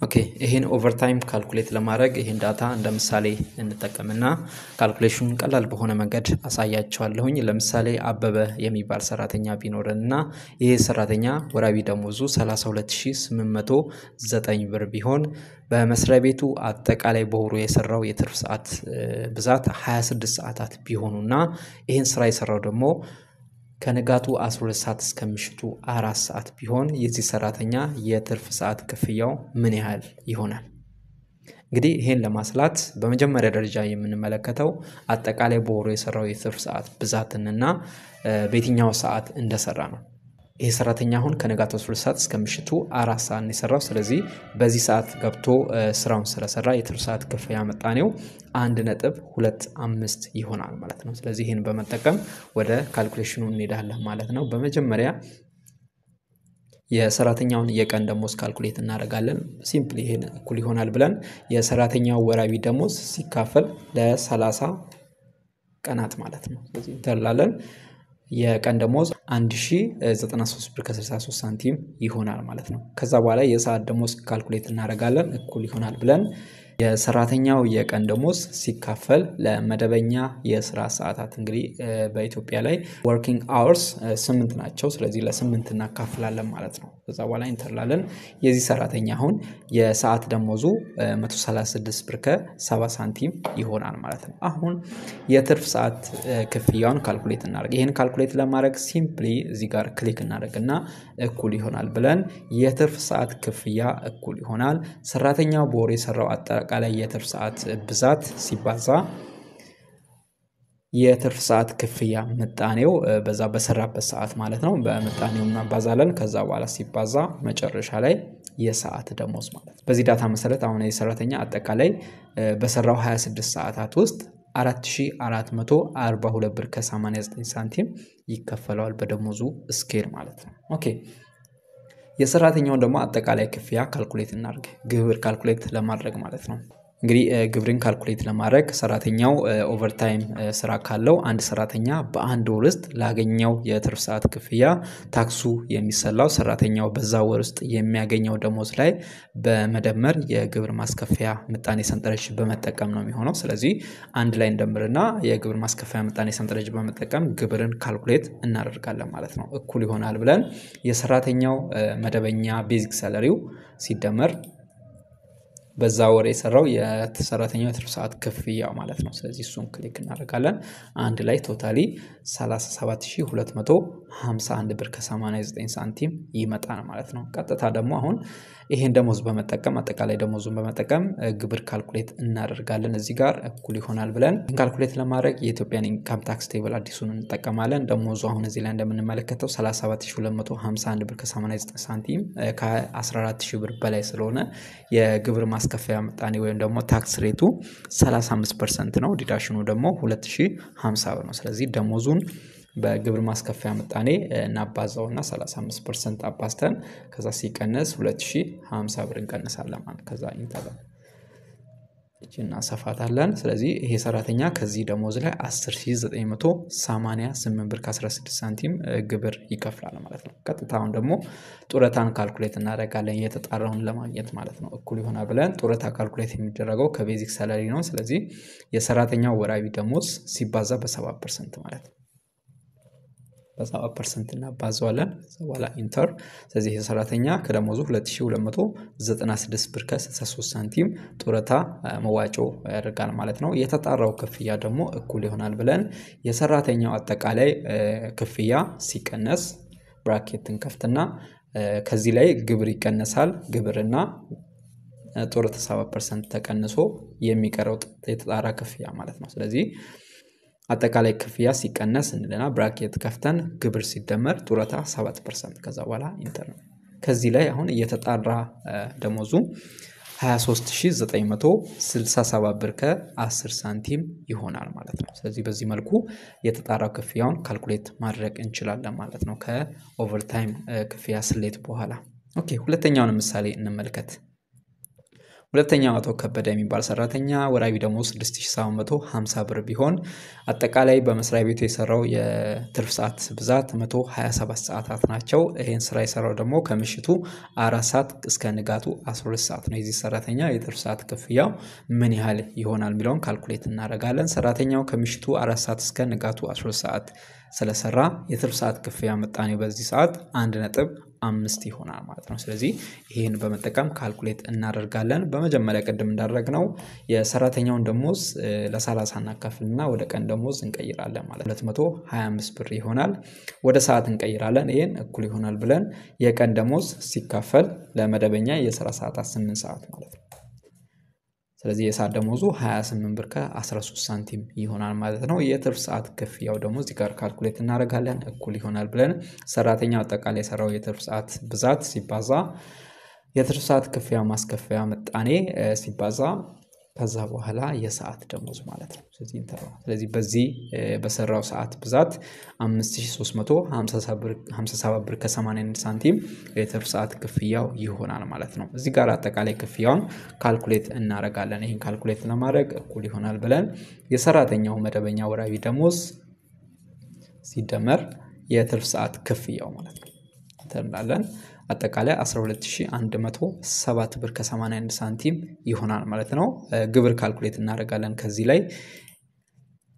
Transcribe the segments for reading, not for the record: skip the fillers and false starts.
ኦኬ ይሄን ኦቨርታይም ካልኩሌት ለማድረግ ይሄን ዳታ እንደምሳሌ እንጠቀምና ካልኩሌሽኑን ቀላል በሆነ መንገድ አሳያችኋለሁኝ ለምሳሌ አበበ የሚባል ሰራተኛ ቢኖርና ይሄ ሰራተኛ ወራቢ ደሞዙ 32809 ብር ቢሆን በመስሪያ ቤቱ አጠቃላይ በወሩ የሰራው የትርፍ ሰዓት ብዛት 26 ሰዓታት ቢሆኑና ይሄን ስራ የሰራው ደግሞ ከንጋቱ 12 ሰዓት እስከ ምሽቱ 4 ሰዓት ቢሆን የዚህ ሰራተኛ የትርፍ ሰዓት ክፍያው ምን ያህል ይሆናል? እንግዲህ ይሄን ለማስላት በመጀመሪያ ደረጃ የምንመለከተው አጠቃላይ በወሩ የሰራው የትርፍ ሰዓት ብዛትንና በየትኛው ሰዓት እንደሰራ ነው። ይሄ ሰራተኛ አሁን ከንጋቱ 12 ሰዓት እስከ ምሽቱ 4 ሰዓት ነው የሰራው። ስለዚህ በዚህ ሰዓት ገብቶ ስራውን ስለሰራ የትርፍ ሰዓት ክፍያ መጣኔው 1.25 ይሆናል ማለት ነው። ስለዚህ ይሄን በመጠቀም ወደ ካልኩሌሽኑ እንሄዳለን ማለት ነው። በመጀመሪያ የሰራተኛውን የቀን ደሞዝ ካልኩሌት እናደርጋለን። ሲምፕሊ ይሄን እኩል ይሆናል ብለን የሰራተኛው ወራዊ ደሞዝ ሲካፈል ለ30 ቀናት ማለት ነው። ስለዚህ እንተላለን የቀን ደሞዝ 1093 ብር ከ63 ሳንቲም ይሆናል ማለት ነው። ከዛ በኋላ የሰዓት ደሞዝ ካልኩሌት እናደርጋለን እኩል ይሆናል ብለን የሰራተኛው የቀን ደሞዝ ሲካፈል ለመደበኛ የስራ ሰዓታት እንግዲህ በኢትዮጵያ ላይ ወርኪንግ አወርስ 8 ናቸው። ስለዚህ ለ8 እናካፍላለን ማለት ነው። ከዛ በኋላ እንተላለን የዚህ ሰራተኛ አሁን የሰዓት ደሞዙ 136 ብር ከ70 ሳንቲም ይሆናል ማለት ነው። አሁን የትርፍ ሰዓት ክፍያውን ካልኩሌት እናደርግ። ይሄን ካልኩሌት ለማድረግ ሲምፕሊ እዚህ ጋር ክሊክ እናደርግና እኩል ይሆናል ብለን የትርፍ ሰዓት ክፍያ እኩል ይሆናል ሰራተኛው በወር የሰራው አጠቃላይ የትርፍ ሰዓት ብዛት ሲባዛ የትርፍ ሰዓት ክፍያ ምጣኔው በዛ በሰራበት ሰዓት ማለት ነው በምጣኔው እናባዛለን። ከዛ በኋላ ሲባዛ መጨረሻ ላይ የሰዓት ደሞዝ ማለት ነው። በዚህ ዳታ መሰረት አሁን የሰራተኛ አጠቃላይ በሰራው 26 ሰዓታት ውስጥ 4442 ብር ከ89 ሳንቲም ይከፈለዋል በደሞዙ ስኬል ማለት ነው። ኦኬ የሰራተኛውን ደግሞ አጠቃላይ ክፍያ ካልኩሌት እናድርግ። ግብር ካልኩሌት ለማድረግ ማለት ነው። እንግዲህ ግብርን ካልኩሌት ለማድረግ ሰራተኛው ኦቨርታይም ስራ ካለው አንድ ሰራተኛ በአንድ ወር ውስጥ ላገኘው የትርፍ ሰዓት ክፍያ ታክሱ የሚሰላው ሰራተኛው በዛ ወር ውስጥ የሚያገኘው ደሞዝ ላይ በመደመር የግብር ማስከፈያ ምጣኔ ሰንጠረዥ በመጠቀም ነው የሚሆነው። ስለዚህ አንድ ላይ እንደምርና የግብር ማስከፈያ ምጣኔ ሰንጠረዥ በመጠቀም ግብርን ካልኩሌት እናደርጋለን ማለት ነው። እኩል ይሆናል ብለን የሰራተኛው መደበኛ ቤዚክ ሳላሪው ሲደመር በዛ ወር የሰራው የሰራተኛው የትርፍ ሰዓት ክፍያ ማለት ነው። ስለዚህ እሱን ክሊክ እናደርጋለን አንድ ላይ ቶታሊ 37251 ብር ከ89 ሳንቲም ይመጣል ማለት ነው። ቀጥታ ደግሞ አሁን ይሄን ደሞዝ በመጠቀም አጠቃላይ ደሞዙን በመጠቀም ግብር ካልኩሌት እናደርጋለን። እዚህ ጋር እኩል ይሆናል ብለን ካልኩሌት ለማድረግ የኢትዮጵያን ኢንካም ታክስ ቴብል አዲሱን እንጠቀማለን። ደሞዙ አሁን እዚህ ላይ እንደምንመለከተው 37251 ብር ከ89 ሳንቲም ከ14000 ብር በላይ ስለሆነ የግብር ማስከፈያ ምጣኔ ወይም ደግሞ ታክስ ሬቱ 35% ነው። ዲዳሽኑ ደግሞ 2050 ብር ነው። ስለዚህ ደሞዙን በግብር ማስከፈያ ምጣኔ እናባዛውና 35% አባዝተን ከዛ ሲቀነስ 2050 ብር እንቀንሳለን ማለት ከዛ ኢንተር እቺና ሰፋታለን። ስለዚህ ይሄ ሰራተኛ ከዚህ ደሞዝ ላይ 10988 ብር ከ16 ሳንቲም ግብር ይከፍላል ማለት ነው። ቀጥታውን ደግሞ ጡረታን ካልኩሌት እናደርጋለን የተጣራውን ለማግኘት ማለት ነው። እኩል ይሆናል ብለን ጡረታ ካልኩሌት የሚደረገው ከቤዚክ ሳላሪ ነው። ስለዚህ የሰራተኛው ወራዊ ደሞዝ ሲባዛ በ7% ማለት ነው። በ7% እናባዛዋለን በኋላ ኢንተር። ስለዚህ የሰራተኛ ከደሞዙ 2296 ብር ከ63 ሳንቲም ጡረታ መዋጮ ያደርጋል ማለት ነው። የተጣራው ክፍያ ደግሞ እኩል ይሆናል ብለን የሰራተኛው አጠቃላይ ክፍያ ሲቀነስ ብራኬትን ከፍትና ከዚህ ላይ ግብር ይቀነሳል። ግብርና ጡረታ 7% ተቀንሶ የሚቀረው የተጣራ ክፍያ ማለት ነው። ስለዚህ አጠቃላይ ክፍያ ሲቀነስ እንልና ብራኬት ከፍተን ግብር ሲደመር ጡረታ 7% ከዛ በኋላ ኢንተር ነው። ከዚህ ላይ አሁን እየተጣራ ደሞዙ 23967 ብር ከ10 ሳንቲም ይሆናል ማለት ነው። ስለዚህ በዚህ መልኩ የተጣራው ክፍያውን ካልኩሌት ማድረግ እንችላለን ማለት ነው ከኦቨርታይም ክፍያ ስሌት በኋላ። ኦኬ ሁለተኛውን ምሳሌ እንመልከት። ሁለተኛው አቶ ከበደ የሚባል ሰራተኛ ወራዊ ደሞዝ 6750 ብር ቢሆን አጠቃላይ በመስሪያ ቤቱ የሰራው የትርፍ ሰዓት ብዛት 127 ሰዓታት ናቸው። ይሄን ስራ የሰራው ደግሞ ከምሽቱ 4 ሰዓት እስከ ንጋቱ 12 ሰዓት ነው። የዚህ ሰራተኛ የትርፍ ሰዓት ክፍያው ምን ያህል ይሆናል የሚለውን ካልኩሌት እናደርጋለን። ሰራተኛው ከምሽቱ 4 ሰዓት እስከ ንጋቱ 12 ሰዓት ስለሰራ የትርፍ ሰዓት ክፍያ ምጣኔው በዚህ ሰዓት 1.5 ይሆናል ማለት ነው። ስለዚህ ይሄን በመጠቀም ካልኩሌት እናደርጋለን። በመጀመሪያ ቅድም እንዳደረግነው የሰራተኛውን ደሞዝ ለ30 እናካፍልና ወደ ቀን ደሞዝ እንቀይራለን ማለት 225 ብር ይሆናል። ወደ ሰዓት እንቀይራለን። ይሄን እኩል ይሆናል ብለን የቀን ደሞዝ ሲካፈል ለመደበኛ የሥራ ሰዓታት 8 ሰዓት ማለት ነው። ስለዚህ የሰዓት ደሞዙ 28 ብር ከ13 ሳንቲም ይሆናል ማለት ነው። የትርፍ ሰዓት ክፍያው ደግሞ እዚህ ጋር ካልኩሌት እናደርጋለን። እኩል ይሆናል ብለን ሰራተኛው አጠቃላይ የሰራው የትርፍ ሰዓት ብዛት ሲባዛ የትርፍ ሰዓት ክፍያ ማስከፈያ ምጣኔ ሲባዛ ከዛ በኋላ የሰዓት ደሞዝ ማለት ነው። ስለዚህ በዚህ በሰራው ሰዓት ብዛት 5357 ብር ከ81 ሳንቲም የትርፍ ሰዓት ክፍያው ይሆናል ማለት ነው። እዚህ ጋር አጠቃላይ ክፍያውን ካልኩሌት እናደርጋለን። ይሄን ካልኩሌት ለማድረግ እኩል ይሆናል ብለን የሰራተኛው መደበኛ ወራዊ ደሞዝ ሲደመር የትርፍ ሰዓት ክፍያው ማለት ነው እንላለን። አጠቃላይ 12107 ብር ከ81 ሳንቲም ይሆናል ማለት ነው። ግብር ካልኩሌት እናደርጋለን። ከዚህ ላይ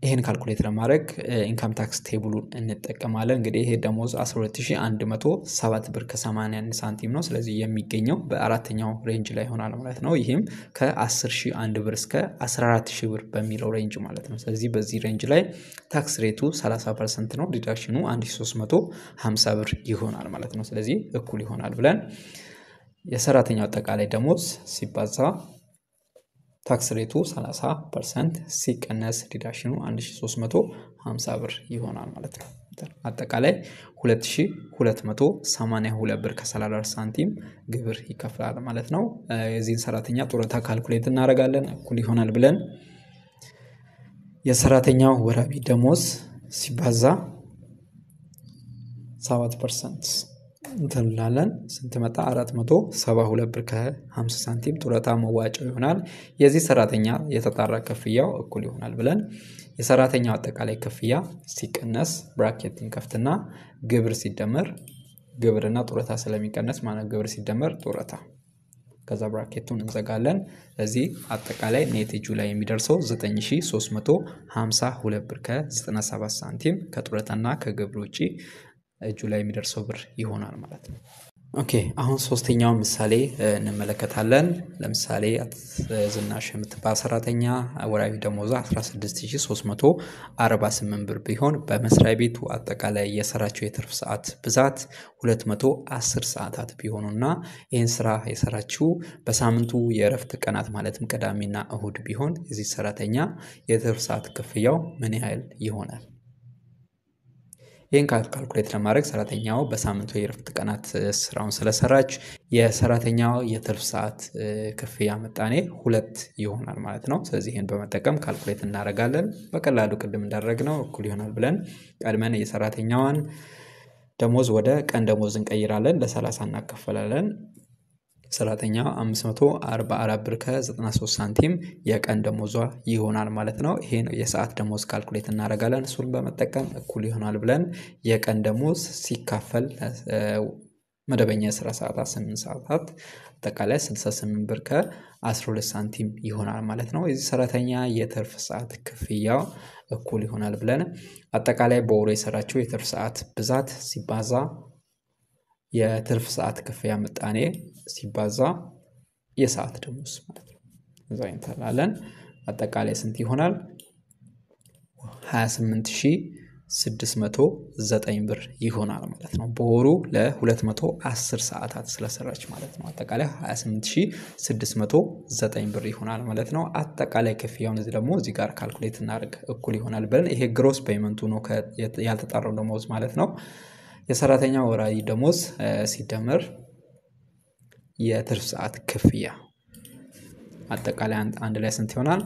ይሄን ካልኩሌት ለማድረግ ኢንካም ታክስ ቴብሉን እንጠቀማለን። እንግዲህ ይሄ ደሞዝ 12107 ብር ከ81 ሳንቲም ነው። ስለዚህ የሚገኘው በአራተኛው ሬንጅ ላይ ይሆናል ማለት ነው። ይሄም ከ10001 ብር እስከ 14000 ብር በሚለው ሬንጅ ማለት ነው። ስለዚህ በዚህ ሬንጅ ላይ ታክስ ሬቱ 30% ነው። ዲዳክሽኑ 1350 ብር ይሆናል ማለት ነው። ስለዚህ እኩል ይሆናል ብለን የሰራተኛው አጠቃላይ ደሞዝ ሲባዛ ታክስ ሬቱ 30% ሲቀነስ ዲዳክሽኑ 1350 ብር ይሆናል ማለት ነው። አጠቃላይ 2282 ብር ከ34 ሳንቲም ግብር ይከፍላል ማለት ነው። የዚህን ሰራተኛ ጡረታ ካልኩሌት እናደርጋለን። እኩል ይሆናል ብለን የሰራተኛው ወራዊ ደሞዝ ሲባዛ 7% እንላለን። ስንት መጣ? 472 ብር ከ50 ሳንቲም ጡረታ መዋጮው ይሆናል። የዚህ ሰራተኛ የተጣራ ክፍያው እኩል ይሆናል ብለን የሰራተኛው አጠቃላይ ክፍያ ሲቀነስ ብራኬት እንከፍትና ግብር ሲደመር ግብርና ጡረታ ስለሚቀነስ ማለት ግብር ሲደመር ጡረታ ከዛ ብራኬቱን እንዘጋለን። ስለዚህ አጠቃላይ ኔት እጁ ላይ የሚደርሰው 9352 ብር ከ97 ሳንቲም ከጡረታና ከግብር ውጪ እጁ ላይ የሚደርሰው ብር ይሆናል ማለት ነው። ኦኬ አሁን ሶስተኛው ምሳሌ እንመለከታለን። ለምሳሌ ዝናሽ የምትባል ሰራተኛ ወራዊ ደሞዟ 16348 ብር ቢሆን በመስሪያ ቤቱ አጠቃላይ የሰራቸው የትርፍ ሰዓት ብዛት 210 ሰዓታት ቢሆኑና ይህን ስራ የሰራችው በሳምንቱ የእረፍት ቀናት ማለትም ቅዳሜና እሁድ ቢሆን የዚህ ሰራተኛ የትርፍ ሰዓት ክፍያው ምን ያህል ይሆናል? ይህን ካልኩሌት ለማድረግ ሰራተኛው በሳምንቱ የእረፍት ቀናት ስራውን ስለሰራች የሰራተኛው የትርፍ ሰዓት ክፍያ ምጣኔ 2 ይሆናል ማለት ነው። ስለዚህ ይህን በመጠቀም ካልኩሌት እናደርጋለን። በቀላሉ ቅድም እንዳደረግነው እኩል ይሆናል ብለን ቀድመን የሰራተኛዋን ደሞዝ ወደ ቀን ደሞዝ እንቀይራለን። ለ30 እናከፈላለን። ሰራተኛ 544 ብር ከ93 ሳንቲም የቀን ደሞዟ ይሆናል ማለት ነው። ይሄን የሰዓት ደሞዝ ካልኩሌት እናደርጋለን። እሱን በመጠቀም እኩል ይሆናል ብለን የቀን ደሞዝ ሲካፈል መደበኛ የሥራ ሰዓታት 8 ሰዓታት አጠቃላይ 68 ብር ከ12 ሳንቲም ይሆናል ማለት ነው። የዚህ ሰራተኛ የትርፍ ሰዓት ክፍያው እኩል ይሆናል ብለን አጠቃላይ በወሩ የሰራቸው የትርፍ ሰዓት ብዛት ሲባዛ የትርፍ ሰዓት ክፍያ ምጣኔ ሲባዛ የሰዓት ደሞዝ ማለት ነው። እዛው እንተላለን። አጠቃላይ ስንት ይሆናል? 28609 ብር ይሆናል ማለት ነው። በወሩ ለ210 ሰዓታት ስለሰራች ማለት ነው። አጠቃላይ 28609 ብር ይሆናል ማለት ነው። አጠቃላይ ክፍያውን እዚህ ደግሞ እዚህ ጋር ካልኩሌት እናደርግ። እኩል ይሆናል ብለን ይሄ ግሮስ ፔመንቱ ነው ያልተጣራው ደሞዝ ማለት ነው። የሰራተኛ ወራዊ ደሞዝ ሲደመር የትርፍ ሰዓት ክፍያ አጠቃላይ አንድ ላይ ስንት ይሆናል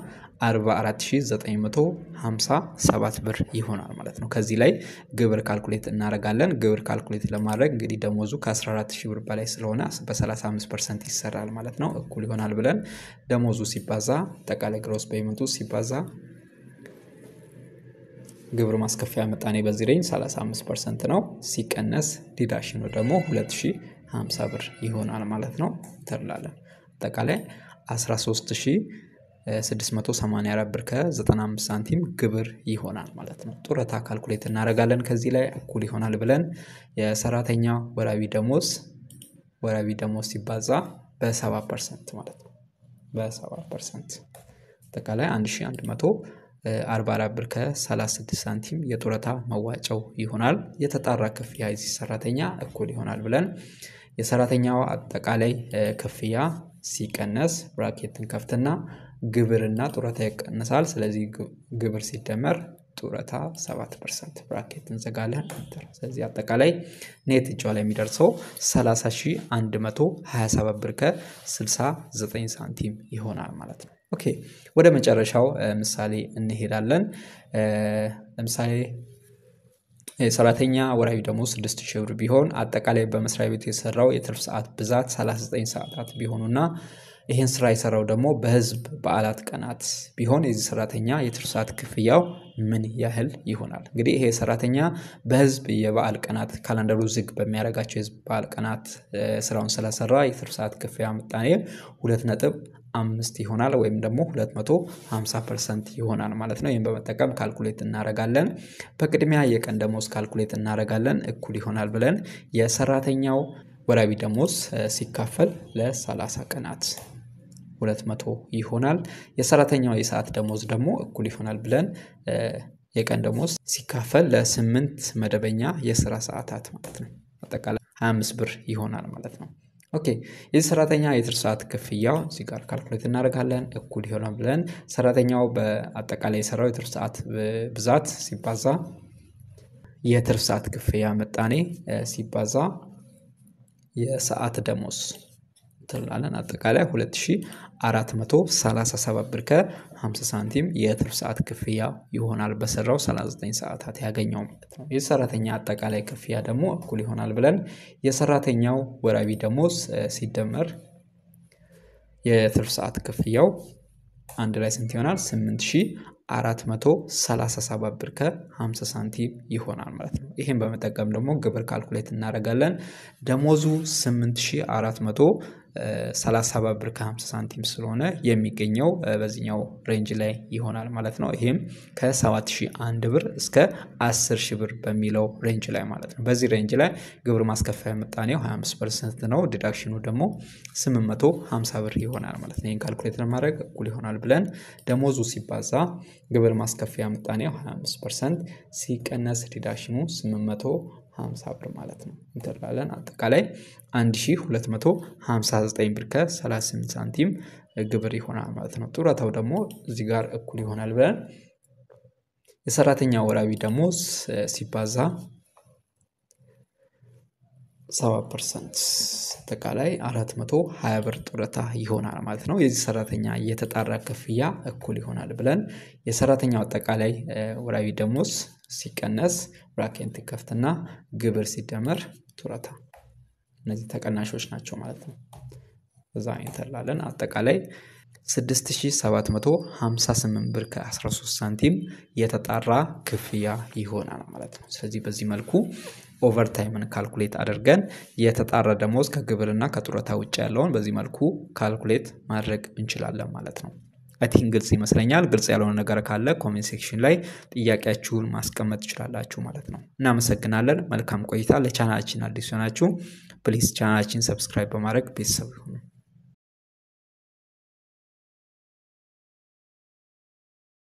44957 ብር ይሆናል ማለት ነው። ከዚህ ላይ ግብር ካልኩሌት እናደርጋለን። ግብር ካልኩሌት ለማድረግ እንግዲህ ደሞዙ ከ14000 ብር በላይ ስለሆነ በ35% ይሰራል ማለት ነው። እኩል ይሆናል ብለን ደሞዙ ሲባዛ አጠቃላይ ግሮስ ፔይመንቱ ሲባዛ ግብር ማስከፈያ ምጣኔ በዚህ ሬንጅ 35% ነው። ሲቀነስ ዲዳክሽኑ ደግሞ 2050 ብር ይሆናል ማለት ነው። ተርላለን አጠቃላይ 13684 ብር ከ95 ሳንቲም ግብር ይሆናል ማለት ነው። ጡረታ ካልኩሌት እናደርጋለን። ከዚህ ላይ እኩል ይሆናል ብለን የሰራተኛ ወራዊ ደሞዝ ሲባዛ በ7% ማለት ነው። በ7% አጠቃላይ 1144 ብር ከ36 ሳንቲም የጡረታ መዋጫው ይሆናል። የተጣራ ክፍያ የዚህ ሰራተኛ እኩል ይሆናል ብለን የሰራተኛው አጠቃላይ ክፍያ ሲቀነስ ብራኬትን ከፍትና ግብርና ጡረታ ይቀነሳል። ስለዚህ ግብር ሲደመር ጡረታ 7% ብራኬት እንዘጋለን። ስለዚህ አጠቃላይ ኔት እጇ ላይ የሚደርሰው 30127 ብር ከ69 ሳንቲም ይሆናል ማለት ነው። ኦኬ ወደ መጨረሻው ምሳሌ እንሄዳለን። ለምሳሌ ሰራተኛ ወራዊ ደሞዝ 6000 ብር ቢሆን አጠቃላይ በመስሪያ ቤቱ የሰራው የትርፍ ሰዓት ብዛት 39 ሰዓታት ቢሆኑና ይሄን ስራ የሰራው ደግሞ በህዝብ በዓላት ቀናት ቢሆን የዚህ ሰራተኛ የትርፍ ሰዓት ክፍያው ምን ያህል ይሆናል? እንግዲህ ይሄ ሰራተኛ በህዝብ የበዓል ቀናት ካላንደሩ ዝግ በሚያደርጋቸው የህዝብ በዓል ቀናት ስራውን ስለሰራ የትርፍ ሰዓት ክፍያ ምጣኔ 2.5 ይሆናል ወይም ደግሞ 250% ይሆናል ማለት ነው። ይሄን በመጠቀም ካልኩሌት እናደርጋለን። በቅድሚያ የቀን ደሞዝ ካልኩሌት እናደርጋለን። እኩል ይሆናል ብለን የሰራተኛው ወራዊ ደሞዝ ሲካፈል ለ30 ቀናት 200 ይሆናል። የሰራተኛው የሰዓት ደሞዝ ደግሞ እኩል ይሆናል ብለን የቀን ደሞዝ ሲካፈል ለ8 መደበኛ የስራ ሰዓታት ማለት ነው። አጠቃላይ 25 ብር ይሆናል ማለት ነው። ኦኬ የዚህ ሰራተኛ የትርፍ ሰዓት ክፍያው እዚህ ጋር ካልኩሌት እናደርጋለን። እኩል ይሆናል ብለን ሰራተኛው በአጠቃላይ የሰራው የትርፍ ሰዓት ብዛት ሲባዛ የትርፍ ሰዓት ክፍያ ምጣኔ ሲባዛ የሰዓት ደሞዝ ትላለን አጠቃላይ 2437 ብር ከ50 ሳንቲም የትርፍ ሰዓት ክፍያ ይሆናል በሰራው 39 ሰዓታት ያገኘው ማለት ነው። የሰራተኛ አጠቃላይ ክፍያ ደግሞ እኩል ይሆናል ብለን የሰራተኛው ወራዊ ደሞዝ ሲደመር የትርፍ ሰዓት ክፍያው አንድ ላይ ስንት ይሆናል 8437 ብር ከ50 ሳንቲም ይሆናል ማለት ነው። ይሄን በመጠቀም ደግሞ ግብር ካልኩሌት እናደርጋለን። ደሞዙ 8437 ብር ከ50 ሳንቲም ስለሆነ የሚገኘው በዚህኛው ሬንጅ ላይ ይሆናል ማለት ነው። ይሄም ከ7001 ብር እስከ 10000 ብር በሚለው ሬንጅ ላይ ማለት ነው። በዚህ ሬንጅ ላይ ግብር ማስከፈያ ምጣኔው 25% ነው። ዲዳክሽኑ ደግሞ 850 ብር ይሆናል ማለት ነው። ይሄን ካልኩሌት ለማድረግ እኩል ይሆናል ብለን ደሞዙ ሲባዛ ግብር ማስከፈያ ምጣኔው 25% ሲቀነስ ዲዳክሽኑ 850 ብር ማለት ነው። እንተላለን አጠቃላይ 1259 ብር ከ38 ሳንቲም ግብር ይሆናል ማለት ነው። ጡረታው ደግሞ እዚህ ጋር እኩል ይሆናል ብለን የሰራተኛ ወራዊ ደሞዝ ሲባዛ 7% አጠቃላይ 420 ብር ጡረታ ይሆናል ማለት ነው። የዚህ ሰራተኛ የተጣራ ክፍያ እኩል ይሆናል ብለን የሰራተኛው አጠቃላይ ወራዊ ደሞዝ ሲቀነስ ብራኬት ከፍትና ግብር ሲደመር ጡረታ እነዚህ ተቀናሾች ናቸው ማለት ነው። እዛ እንተላለን አጠቃላይ 6758 ብር ከ13 ሳንቲም የተጣራ ክፍያ ይሆናል ማለት ነው። ስለዚህ በዚህ መልኩ ኦቨርታይምን ካልኩሌት አድርገን የተጣራ ደሞዝ ከግብርና ከጡረታ ውጭ ያለውን በዚህ መልኩ ካልኩሌት ማድረግ እንችላለን ማለት ነው። አይ ቲንክ ግልጽ ይመስለኛል። ግልጽ ያልሆነ ነገር ካለ ኮሜንት ሴክሽን ላይ ጥያቄያችሁን ማስቀመጥ ትችላላችሁ ማለት ነው። እናመሰግናለን። መልካም ቆይታ። ለቻናላችን አዲስ ሆናችሁ ፕሊዝ ቻናላችን ሰብስክራይብ በማድረግ ቤተሰብ ይሁኑ።